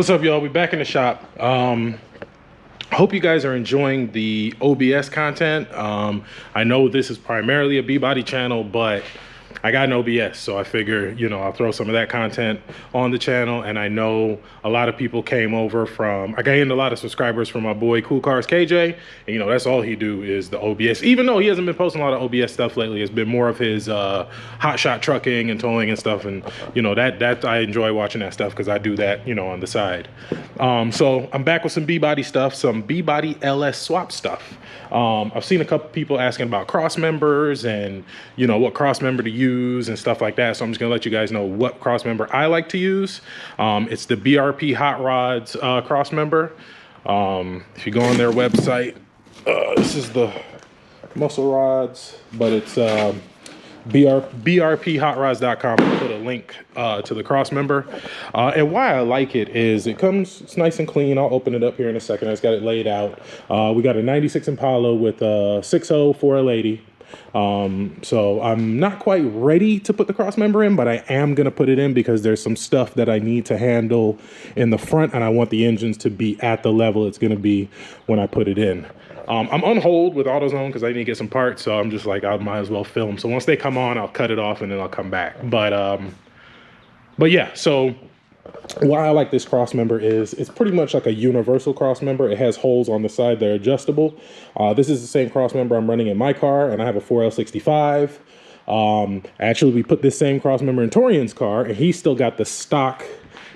What's up, y'all? We back in the shop. Hope you guys are enjoying the OBS content. I know this is primarily a B-Body channel, but I got an OBS, so I figure, I'll throw some of that content on the channel. And I know a lot of people came over I gained a lot of subscribers from my boy Cool Cars KJ. And, that's all he do is the OBS. Even though he hasn't been posting a lot of OBS stuff lately, it's been more of his hot shot trucking and towing and stuff. And, that I enjoy watching that stuff because I do that, on the side. So I'm back with some B-Body stuff, some B-Body LS swap stuff. I've seen a couple people asking about Crossmembers and, what Crossmember to use and stuff like that. So I'm just gonna let you guys know what Crossmember I like to use. It's the BRP Hot Rods Crossmember. If you go on their website, this is the muscle rods, but it's brphotrods.com. I'll put a link to the Crossmember. And why I like it is it's nice and clean. I'll open it up here in a second. I just got it laid out. We got a 96 Impala with a 6.0 4L80. So I'm not quite ready to put the Crossmember in, but I am going to put it in because there's some stuff that I need to handle in the front, and I want the engines to be at the level it's going to be when I put it in. I'm on hold with AutoZone because I need to get some parts, so I'm just like, I might as well film. So once they come on, I'll cut it off and then I'll come back. But yeah, so why I like this Crossmember is it's pretty much like a universal Crossmember. It has holes on the side that are adjustable. This is the same Crossmember I'm running in my car, and I have a 4L65. Actually, we put this same Crossmember in Torian's car, and he's still got the stock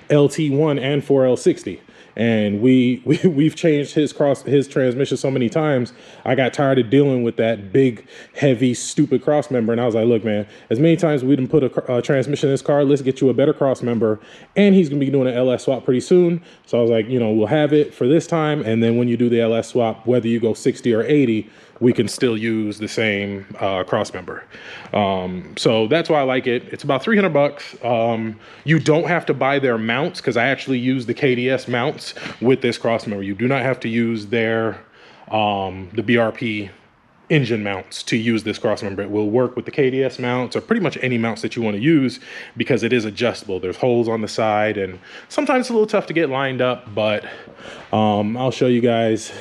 LT1 and 4L60. And we've changed his transmission so many times. I got tired of dealing with that big, heavy, stupid Crossmember. And I was like, look, man, as many times we didn't put a transmission in this car, let's get you a better Crossmember. And he's gonna be doing an LS swap pretty soon. So I was like, we'll have it for this time. And then when you do the LS swap, whether you go 60 or 80, we can still use the same Crossmember. So that's why I like it. It's about 300 bucks. You don't have to buy their mounts because I actually use the KDS mounts with this Crossmember. You do not have to use the BRP engine mounts to use this Crossmember. It will work with the KDS mounts or pretty much any mounts that you want to use because it is adjustable. There's holes on the side and sometimes it's a little tough to get lined up, but I'll show you guys.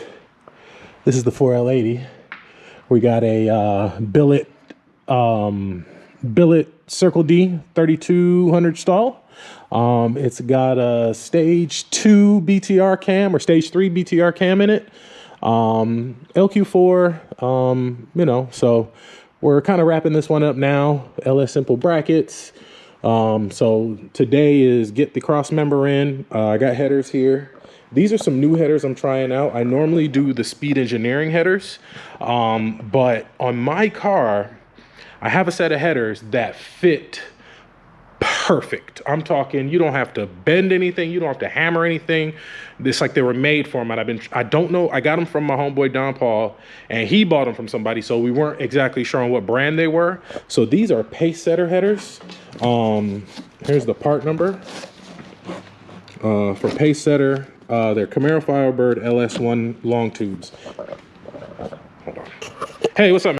This is the 4L80. We got a billet Circle D 3200 stall. It's got a stage 2 BTR cam or stage 3 BTR cam in it. LQ4, so we're kind of wrapping this one up now. LS simple brackets. So today is get the Crossmember in. I got headers here. These are some new headers I'm trying out. I normally do the Speed Engineering headers, but on my car, I have a set of headers that fit perfect. I'm talking, you don't have to bend anything. You don't have to hammer anything. It's like they were made for them. And I don't know. I got them from my homeboy, Don Paul, and he bought them from somebody. So we weren't exactly sure on what brand they were. So these are pace setter headers. Here's the part number for pace setter. They're Camaro Firebird LS1 long tubes. Hold on. Hey, what's up, man?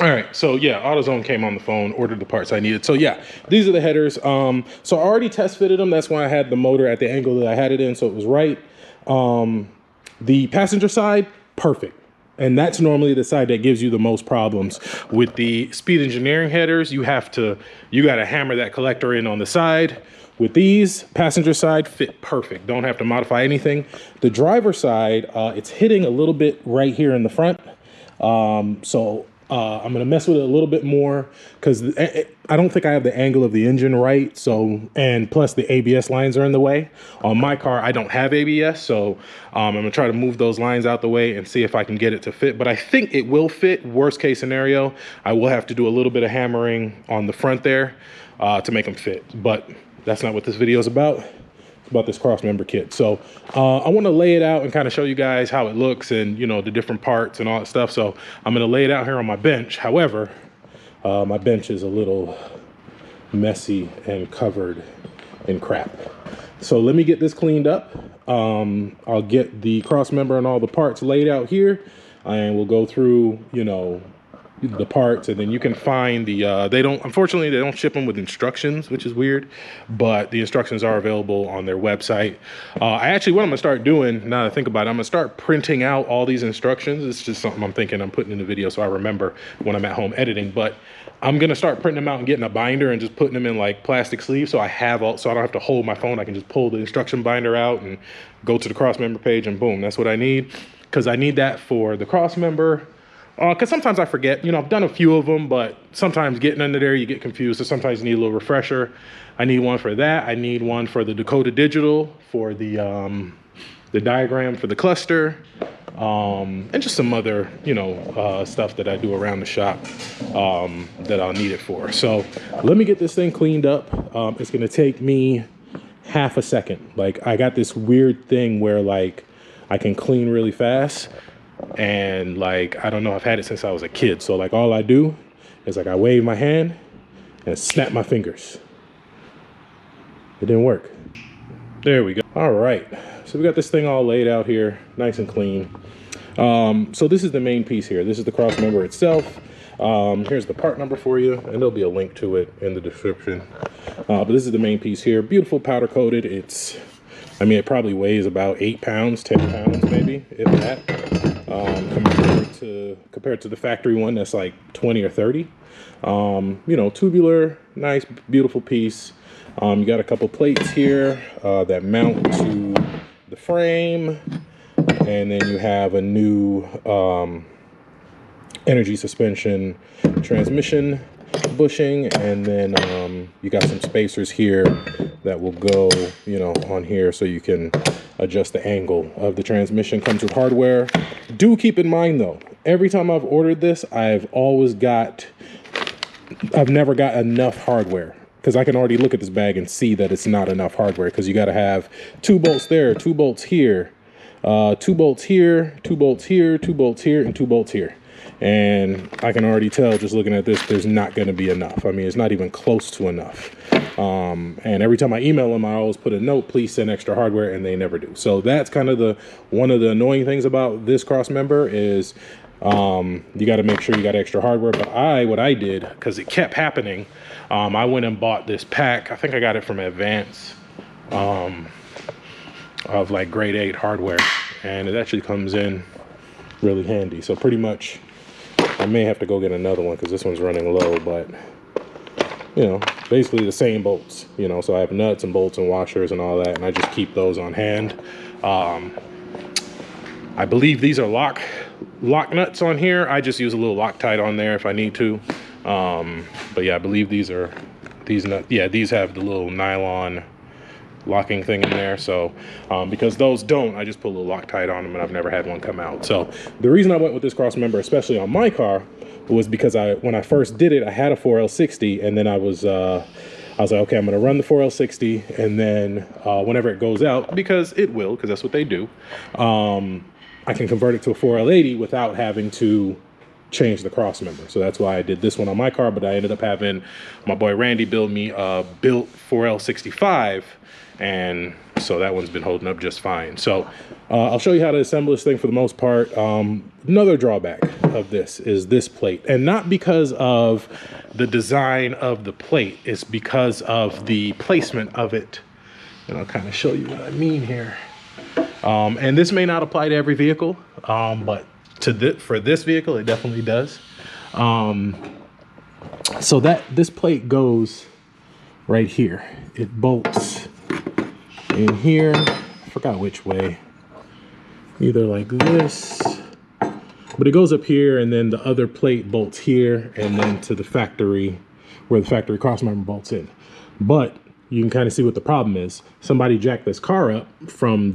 All right, so yeah, AutoZone came on the phone, ordered the parts I needed. So yeah, these are the headers. So I already test fitted them. That's why I had the motor at the angle that I had it in, so it was right. The passenger side, perfect. And that's normally the side that gives you the most problems. With the Speed Engineering headers, you got to hammer that collector in on the side. With these, passenger side fit perfect. Don't have to modify anything. The driver side, it's hitting a little bit right here in the front. So I'm gonna mess with it a little bit more because I don't think I have the angle of the engine right. So, and plus the ABS lines are in the way. On my car, I don't have ABS. So I'm gonna try to move those lines out the way and see if I can get it to fit. But I think it will fit. Worst case scenario, I will have to do a little bit of hammering on the front there to make them fit. But that's not what this video is about. It's about this Crossmember kit. So I want to lay it out and kind of show you guys how it looks and, the different parts and all that stuff. So I'm going to lay it out here on my bench. However, my bench is a little messy and covered in crap. So let me get this cleaned up. I'll get the Crossmember and all the parts laid out here, and we'll go through, the parts, and then you can find the unfortunately they don't ship them with instructions, which is weird, but the instructions are available on their website. What I'm gonna start doing, now that I think about it, I'm gonna start printing out all these instructions. It's just something I'm thinking I'm putting in the video so I remember when I'm at home editing, but I'm gonna start printing them out and getting a binder and just putting them in like plastic sleeves, so I don't have to hold my phone. I can just pull the instruction binder out and go to the Crossmember page, and boom, that's what I need. Because I need that for the Crossmember. Because sometimes I forget, I've done a few of them, but sometimes getting under there, you get confused. So sometimes you need a little refresher. I need one for that. I need one for the Dakota Digital, for the diagram for the cluster, and just some other, stuff that I do around the shop that I'll need it for. So let me get this thing cleaned up. It's going to take me half a second. Like, I got this weird thing where like I can clean really fast. And like, I don't know, I've had it since I was a kid. So like all I do is like I wave my hand and snap my fingers. It didn't work. There we go. All right. So we got this thing all laid out here, nice and clean. So this is the main piece here. This is the Crossmember itself. Here's the part number for you, and there'll be a link to it in the description. But this is the main piece here. Beautiful powder coated. It probably weighs about 8 pounds, 10 pounds maybe, if that. Compared to the factory one that's like 20 or 30. Tubular, nice, beautiful piece. You got a couple plates here that mount to the frame, and then you have a new energy suspension transmission bushing, and then you got some spacers here that will go on here so you can adjust the angle of the transmission. Comes with hardware. Do keep in mind though, every time I've ordered this, I've never got enough hardware, because I can already look at this bag and see that it's not enough hardware, because you got to have 2 bolts there, 2 bolts here, 2 bolts here, 2 bolts here, 2 bolts here, and 2 bolts here. And I can already tell just looking at this, there's not going to be enough. It's not even close to enough. And every time I email them, I always put a note, please send extra hardware, and they never do. So that's kind of one of the annoying things about this Crossmember is you got to make sure you got extra hardware. But what I did, because it kept happening, I went and bought this pack. I think I got it from Advance of like grade 8 hardware, and it actually comes in really handy. So pretty much I may have to go get another one because this one's running low, but basically the same bolts, so I have nuts and bolts and washers and all that, and I just keep those on hand. I believe these are lock nuts on here. I just use a little Loctite on there if I need to. But yeah, I believe these nuts. Yeah, these have the little nylon locking thing in there. So because those don't, I just put a little Loctite on them, and I've never had one come out. So the reason I went with this Crossmember, especially on my car, was because when I first did it, I had a 4L60, and then I was like, okay, I'm going to run the 4L60, and then whenever it goes out, because that's what they do, I can convert it to a 4L80 without having to change the Crossmember. So that's why I did this one on my car, but I ended up having my boy Randy build me a built 4L65, and so that one's been holding up just fine. So I'll show you how to assemble this thing for the most part. Another drawback of this is this plate, and not because of the design of the plate, it's because of the placement of it. And I'll kind of show you what I mean here. And this may not apply to every vehicle, but for this vehicle, it definitely does. So this plate goes right here. It bolts in here. I forgot which way. Either like this, but it goes up here, and then the other plate bolts here, and then to the factory, where the factory Crossmember bolts in. But you can kind of see what the problem is. Somebody jacked this car up from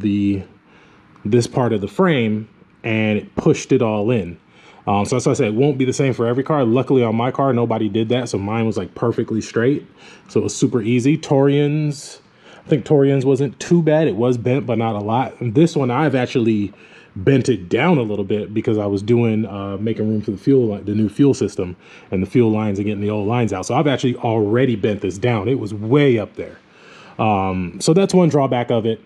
this part of the frame, and it pushed it all in. So that's why I said it won't be the same for every car. Luckily on my car, nobody did that. So mine was like perfectly straight. So it was super easy. I think Torian's wasn't too bad. It was bent, but not a lot. And this one, I've actually bent it down a little bit because I was doing, making room for the new fuel system, and the fuel lines and getting the old lines out. So I've actually already bent this down. It was way up there. So that's one drawback of it,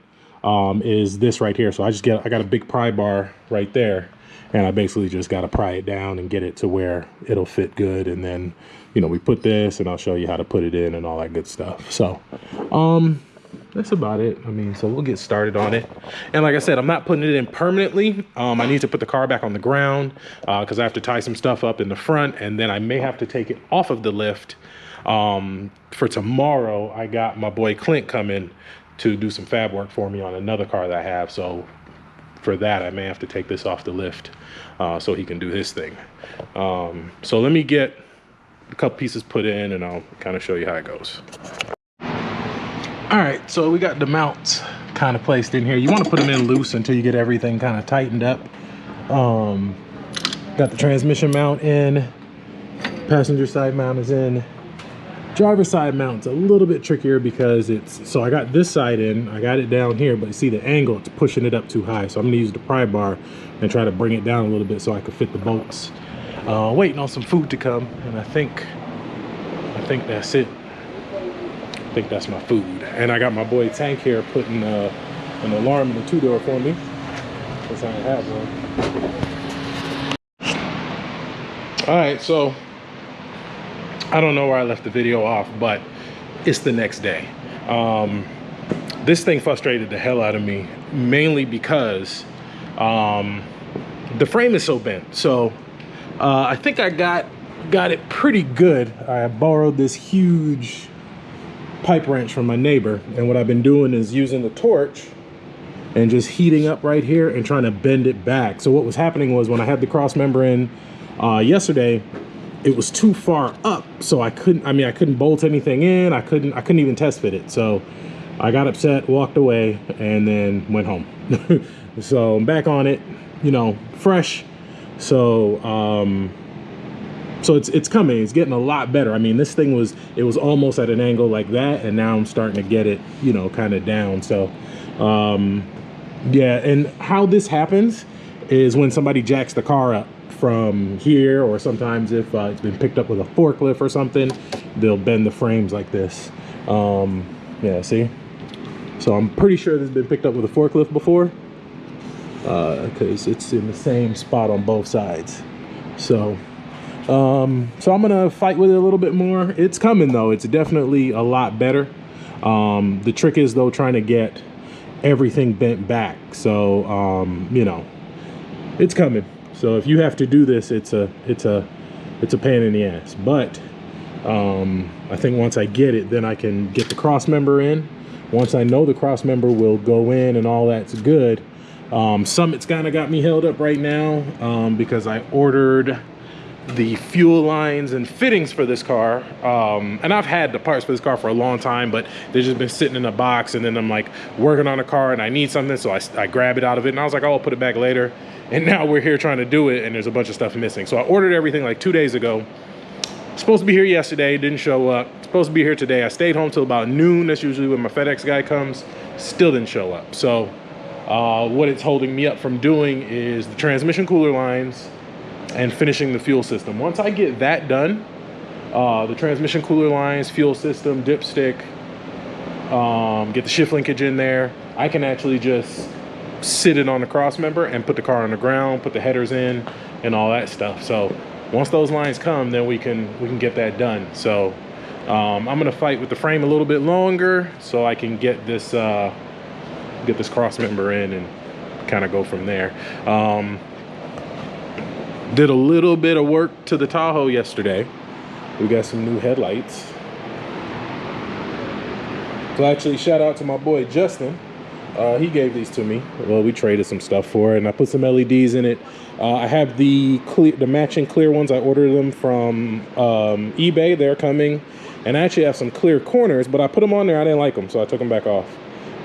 is this right here. So I got a big pry bar right there, and I basically just got to pry it down and get it to where it'll fit good. And then, you know, we put this, and I'll show you how to put it in and all that good stuff. So that's about it. I mean, so we'll get started on it. And like I said, I'm not putting it in permanently. I need to put the car back on the ground because I have to tie some stuff up in the front, and then I may have to take it off of the lift. For tomorrow, I got my boy Clint coming to do some fab work for me on another car that I have. So for that, I may have to take this off the lift so he can do his thing. So let me get a couple pieces put in, and I'll kind of show you how it goes. All right, so we got the mounts kind of placed in here. You want to put them in loose until you get everything kind of tightened up. Got the transmission mount in, passenger side mount is in. Driver side mount's a little bit trickier because so I got this side in, I got it down here, but you see the angle, it's pushing it up too high. So I'm gonna use the pry bar and try to bring it down a little bit so I can fit the bolts. Waiting on some food to come, and I think that's it. I think that's my food. And I got my boy Tank here putting an alarm in the two-door for me. That's how I have one. All right, so I don't know where I left the video off, but it's the next day. This thing frustrated the hell out of me, mainly because the frame is so bent. So I think I got it pretty good. I borrowed this huge pipe wrench from my neighbor, and what I've been doing is using the torch and just heating up right here and trying to bend it back. So what was happening was when I had the Crossmember in yesterday, it was too far up, so I couldn't bolt anything in. I couldn't even test fit it. So I got upset, walked away, and then went home. So I'm back on it, you know, fresh. So so it's coming. It's getting a lot better. I mean, this thing was almost at an angle like that, and now I'm starting to get it, you know, kind of down. So yeah, and how this happens is when somebody jacks the car up from here, or sometimes if it's been picked up with a forklift or something, they'll bend the frames like this. Yeah, see? So I'm pretty sure this has been picked up with a forklift before, because it's in the same spot on both sides. So so I'm gonna fight with it a little bit more. It's coming though. It's definitely a lot better. The trick is though trying to get everything bent back. So you know, it's coming. So if you have to do this, it's a pain in the ass. But I think once I get it, then I can get the Crossmember in. Once I know the Crossmember will go in and all that's good. Summit's kind of got me held up right now because I ordered the fuel lines and fittings for this car, and I've had the parts for this car for a long time, but they've just been sitting in a box, and then I'm like working on a car and I need something, so I grab it out of it, and I was like, oh, I'll put it back later. And now we're here trying to do it, and there's a bunch of stuff missing. So I ordered everything like 2 days ago. Supposed to be here yesterday, didn't show up. Supposed to be here today. I stayed home till about noon. That's usually when my FedEx guy comes. Still didn't show up. So what it's holding me up from doing is the transmission cooler lines and finishing the fuel system. Once I get that done, the transmission cooler lines, fuel system, dipstick, get the shift linkage in there, I can actually just sit it on the Crossmember and put the car on the ground, put the headers in and all that stuff. So once those lines come, then we can get that done. So I'm gonna fight with the frame a little bit longer so I can get this Crossmember in and kind of go from there. Did a little bit of work to the Tahoe yesterday. We got some new headlights. So actually, shout out to my boy Justin. He gave these to me. Well, we traded some stuff for it, and I put some LEDs in it. I have the matching clear ones. I ordered them from eBay. They're coming. And I actually have some clear corners, but I put them on there. I didn't like them, so I took them back off.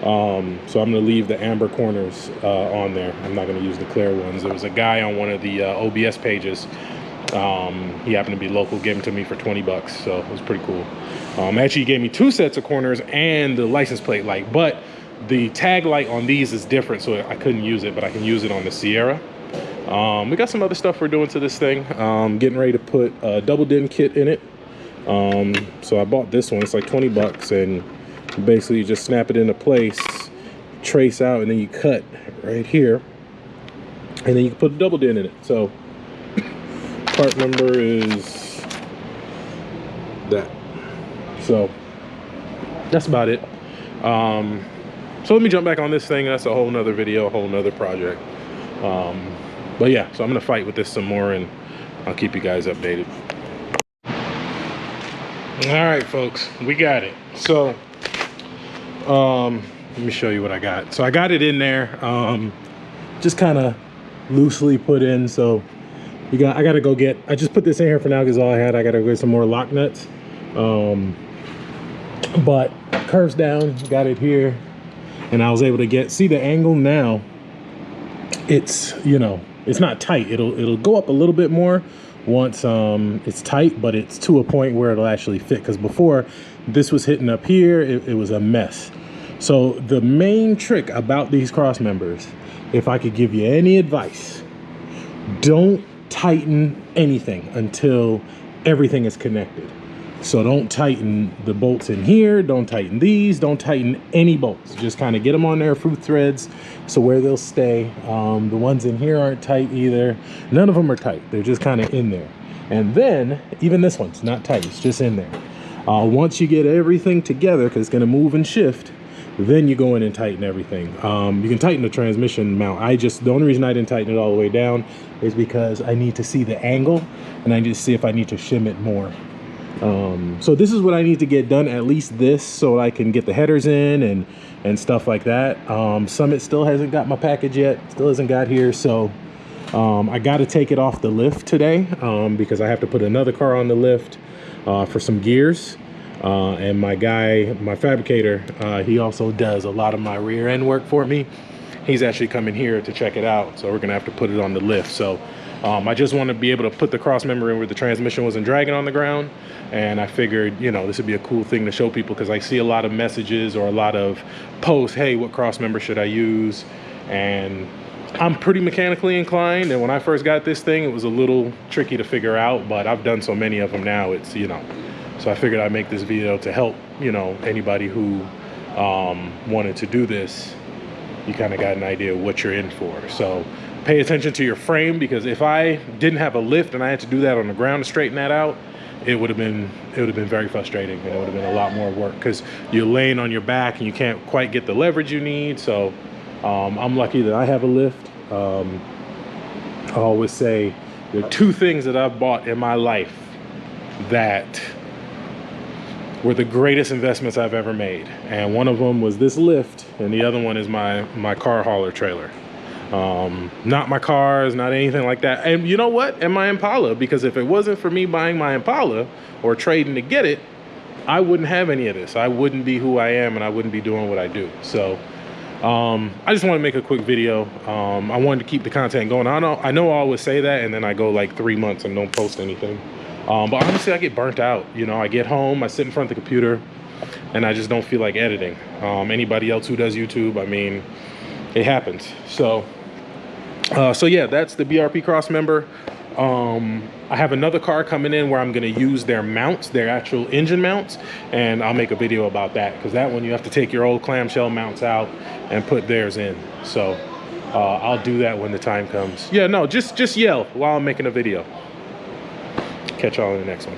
So I'm gonna leave the amber corners on there. I'm not gonna use the clear ones. There was a guy on one of the OBS pages. He happened to be local, gave them to me for 20 bucks, so it was pretty cool. Actually, he gave me 2 sets of corners and the license plate light, but the tag light on these is different, so I couldn't use it, but I can use it on the Sierra. We got some other stuff we're doing to this thing. Getting ready to put a double din kit in it. So I bought this one. It's like 20 bucks, and basically you just snap it into place, trace out, and then you cut right here. and then you can put a double dent in it. So part number is that. So that's about it. So let me jump back on this thing. That's a whole nother video, a whole nother project. But yeah, so I'm gonna fight with this some more, and I'll keep you guys updated. All right, folks, we got it. So let me show you what I got. So I got it in there, just kind of loosely put in. So I gotta go get, I just put this in here for now because all I had. I gotta go get some more lock nuts. But curves down, got it here, and I was able to see the angle now. It's, you know, it's not tight. It'll go up a little bit more once it's tight, but it's to a point where it'll actually fit, because before this was hitting up here, it was a mess. So the main trick about these cross members, if I could give you any advice, don't tighten anything until everything is connected. So don't tighten the bolts in here, don't tighten these, don't tighten any bolts. Just kind of get them on there through threads, so where they'll stay. The ones in here aren't tight either. None of them are tight. They're just kind of in there. And then even this one's not tight, it's just in there. Once you get everything together, because it's going to move and shift, then you go in and tighten everything. You can tighten the transmission mount. The only reason I didn't tighten it all the way down is because I need to see the angle, and I need to see if I need to shim it more. So this is what I need to get done, at least this, so I can get the headers in and stuff like that. Summit still hasn't got my package yet, still hasn't got here. So I got to take it off the lift today, because I have to put another car on the lift for some gears. And my fabricator, he also does a lot of my rear end work for me. He's actually coming here to check it out, so we're gonna have to put it on the lift. So I just want to be able to put the Crossmember in where the transmission wasn't dragging on the ground, and I figured, you know, this would be a cool thing to show people, because I see a lot of messages or a lot of posts, hey, what Crossmember should I use? And I'm pretty mechanically inclined, and when I first got this thing, it was a little tricky to figure out, but I've done so many of them now, it's, you know, so I figured I'd make this video to help, you know, anybody who wanted to do this. You kind of got an idea of what you're in for. So pay attention to your frame, because if I didn't have a lift and I had to do that on the ground to straighten that out, it would have been very frustrating, and it would have been a lot more work, because you're laying on your back and you can't quite get the leverage you need. So I'm lucky that I have a lift. I always say there are two things that I've bought in my life that were the greatest investments I've ever made, and one of them was this lift, and the other one is my car hauler trailer. Not my cars, not anything like that. And you know what? And my Impala, because if it wasn't for me buying my Impala or trading to get it, I wouldn't have any of this. I wouldn't be who I am, and I wouldn't be doing what I do. So I just want to make a quick video. I wanted to keep the content going. I know I always say that, and then I go like 3 months and don't post anything. But honestly, I get burnt out. You know, I get home, I sit in front of the computer, and I just don't feel like editing. Anybody else who does YouTube, I mean, it happens. So yeah, that's the BRP Crossmember. I have another car coming in where I'm going to use their mounts, their actual engine mounts, and I'll make a video about that, because that one you have to take your old clamshell mounts out and put theirs in. So I'll do that when the time comes. Yeah, no, just yell while I'm making a video. Catch y'all in the next one.